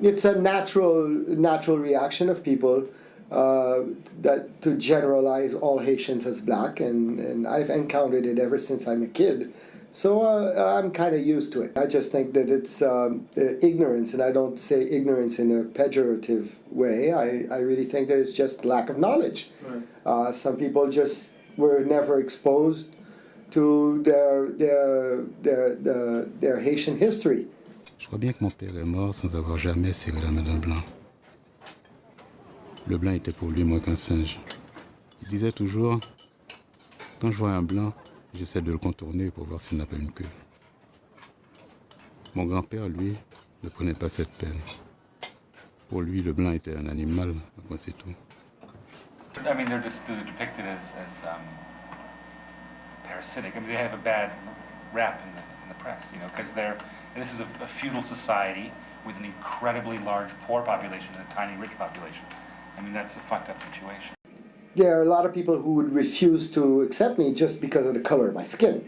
it's a natural reaction of people that to generalize all Haitians as black, and I've encountered it ever since I'm a kid. So I'm kind of used to it. I just think that it's ignorance, and I don't say ignorance in a pejorative way. I really think that it's just lack of knowledge. Right. Some people just were never exposed to their Haitian history. Je crois bien que mon père est mort sans avoir jamais serré la main d'un blanc. Le blanc était pour lui moins qu'un singe. Il disait toujours, quand je vois un blanc, j'essaie de le contourner pour voir s'il n'a pas une queue. Mon grand-père, lui, ne prenait pas cette peine. Pour lui, le blanc était un animal, moi c'est tout. I mean, they're depicted as parasitic. I mean, they have a bad rap in the press, you know, because this is a feudal society with an incredibly large poor population and a tiny rich population. I mean, that's a fucked up situation. There are a lot of people who would refuse to accept me just because of the color of my skin.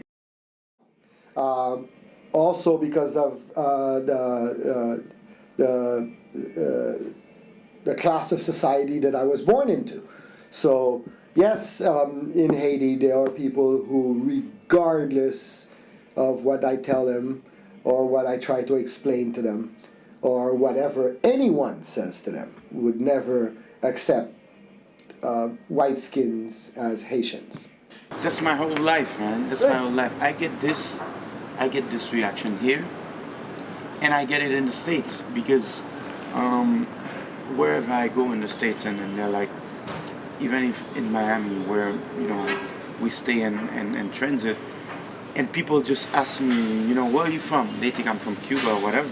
Also because of the class of society that I was born into. So yes, in Haiti there are people who, regardless of what I tell them or what I try to explain to them or whatever anyone says to them, would never accept white skins as Haitians. That's my whole life, man. That's my whole life. I get this reaction here, and I get it in the States because wherever I go in the States, and they're like, even if in Miami, where you know we stay and transit, and people just ask me, you know, where are you from? They think I'm from Cuba or whatever,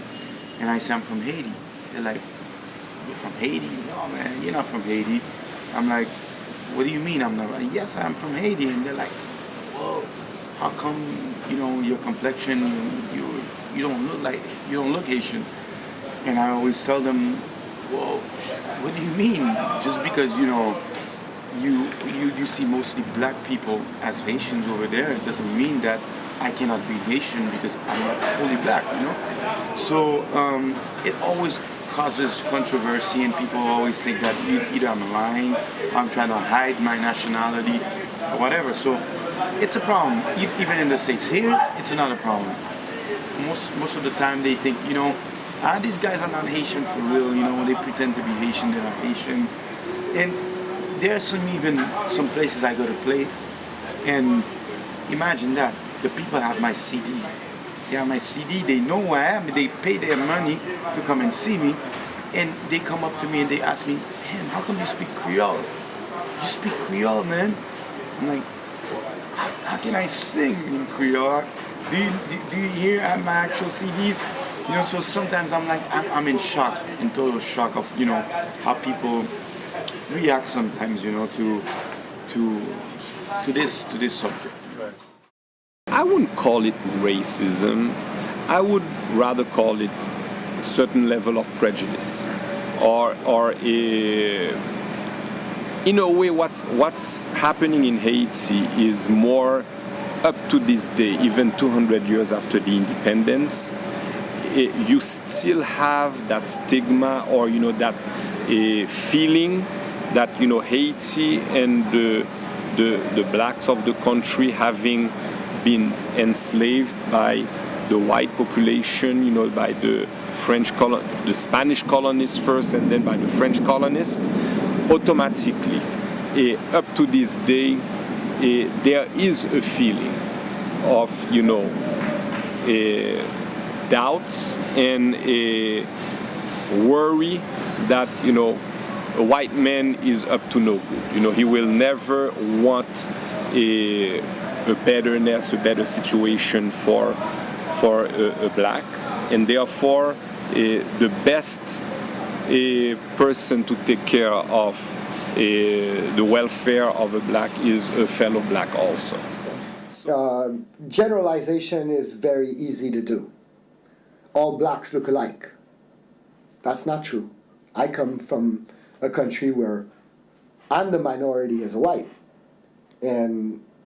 and I say I'm from Haiti. They're like, you're from Haiti? No, man, you're not from Haiti. I'm like, what do you mean I'm not? Like, yes, I'm from Haiti. And they're like, whoa, how come, you know, your complexion, you don't look Haitian? And I always tell them, whoa, what do you mean? Just because, you know, you see mostly black people as Haitians over there, it doesn't mean that I cannot be Haitian because I'm not fully black, you know? So it always causes controversy, and people always think that either I'm lying, I'm trying to hide my nationality, or whatever. So it's a problem. Even in the States here, it's another problem. Most of the time they think, you know, these guys are not Haitian for real, you know, they pretend to be Haitian, they're not Haitian. And there are some places I go to play, and imagine that, the people have my CD. They have my CD, they know who I am, they pay their money to come and see me, and they come up to me and they ask me, man, how come you speak Creole? You speak Creole, man? I'm like, how can I sing in Creole? Do you hear my actual CDs? You know, so sometimes I'm like, I'm in shock, in total shock of, you know, how people react sometimes, you know, to this subject. I wouldn't call it racism. I would rather call it a certain level of prejudice, or in a way, what's happening in Haiti is more up to this day, even 200 years after the independence. You still have that stigma, or you know, that feeling that, you know, Haiti and the blacks of the country having been enslaved by the white population, you know, by the the Spanish colonists first, and then by the French colonists. Automatically, up to this day, there is a feeling of, you know, doubts and worry that, you know, a white man is up to no good. You know, he will never want a better situation for a black, and therefore the best person to take care of the welfare of a black is a fellow black also. Generalization is very easy to do. All blacks look alike. That's not true. I come from a country where I'm the minority as a white, and